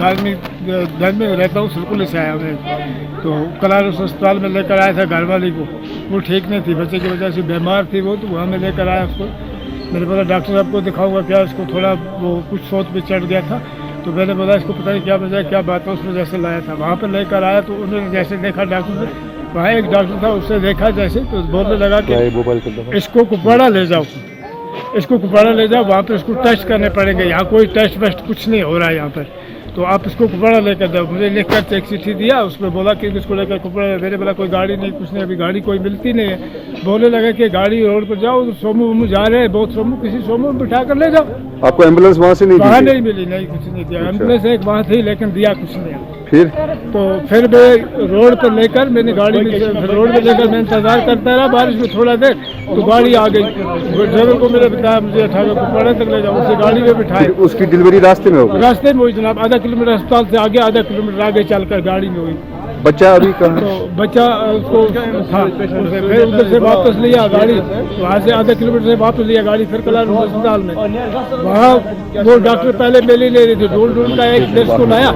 घर में रहता हूँ, सरकुल से आया मैं। तो कलारुस अस्पताल में लेकर आया था घरवाली को, वो ठीक नहीं थी, बच्चे की वजह से बीमार थी वो, तो वहाँ में लेकर आया उसको। मैंने बोला डॉक्टर साहब को दिखाऊंगा क्या, इसको थोड़ा वो कुछ सोच पे चढ़ गया था। तो मैंने बोला इसको पता नहीं क्या वजह क्या बात है, उसने जैसे लाया था वहाँ पर लेकर आया। तो उन्होंने जैसे देखा डॉक्टर ने, वहाँ एक डॉक्टर था, उससे देखा जैसे तो बोलने लगा कि इसको कुपवाड़ा ले जाओ, इसको कुपवाड़ा ले जाओ, वहाँ पर इसको टेस्ट करने पड़ेंगे, यहाँ कोई टेस्ट वेस्ट कुछ नहीं हो रहा है यहाँ पर, तो आप इसको कुपवाड़ा लेकर जाओ। मुझे लिख कर एक चिट्ठी दिया, उसमें बोला कि इसको लेकर कुपवाड़ा। मेरे बोला कोई गाड़ी नहीं, कुछ नहीं, अभी गाड़ी कोई मिलती नहीं है। बोलने लगा कि गाड़ी रोड पर जाओ, सोमू वोमू जा रहे हैं बहुत, सोमू किसी सोमू में बिठा कर ले जाओ। आपको एम्बुलेंस वहाँ से नहीं वहाँ नहीं मिली, नहीं कुछ नहीं दिया। एम्बुलेंस एक वहाँ थी लेकिन दिया कुछ नहीं। फिर मैं रोड पर लेकर मैंने गाड़ी में रोड पर लेकर मैं इंतजार करता रहा बारिश में थोड़ा देर, तो गाड़ी आ गई। ड्राइवर को मैंने बताया मुझे अठारह कुपवाड़ा तक ले जाओ, उसे गाड़ी में बिठाए। उसकी डिलीवरी रास्ते में होगी? रास्ते में हुई जनाब, आधा किलोमीटर अस्पताल से आगे, आधा किलोमीटर आगे चलकर गाड़ी में हुई। बच्चा अभी कहाँ? तो बच्चा को था, फिर उधर से वापस लिया गाड़ी, वहाँ से आधा किलोमीटर से वापस लिया गाड़ी, फिर कलारुस अस्पताल में। वहाँ वो डॉक्टर पहले मेले ले रहे थे, ढूंढ का एक नर्स को लाया,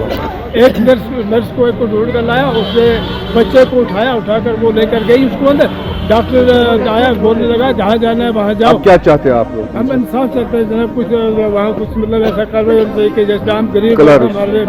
एक नर्स को एक को ढूंढ कर लाया, उसने बच्चे को उठाकर वो लेकर गई उसको अंदर। डॉक्टर आया, बोलने लगा जहाँ जाना है वहाँ जाओ। क्या चाहते हैं आप लोग? हम इंसाफ चाहते हैं जनाब, कुछ वहाँ कुछ मतलब ऐसा कार्रवाई कि जैसे हम गरीब हमारे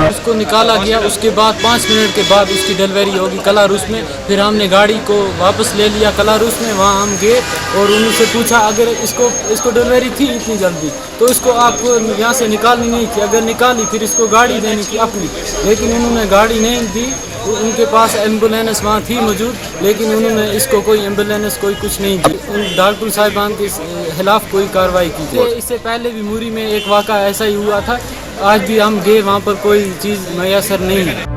उसको निकाला गया। उसके बाद 5 मिनट के बाद उसकी डिलीवरी होगी कलारुस में। फिर हमने गाड़ी को वापस ले लिया कलारुस में, वहाँ हम गए और उनसे पूछा अगर इसको डिलीवरी थी इतनी जल्दी तो इसको आपको यहाँ से निकालनी नहीं थी, अगर निकाली फिर इसको गाड़ी देनी थी अपनी, लेकिन उन्होंने गाड़ी नहीं दी। उनके पास एम्बुलेंस वहाँ थी मौजूद, लेकिन उन्होंने इसको कोई एम्बुलेंस कोई कुछ नहीं दी। उन डॉक्टर साहिबान के खिलाफ कोई कार्रवाई की जाए। इससे पहले भी मूरी में एक वाक़ा ऐसा ही हुआ था, आज भी हम गए वहाँ पर कोई चीज़ मैसर नहीं है।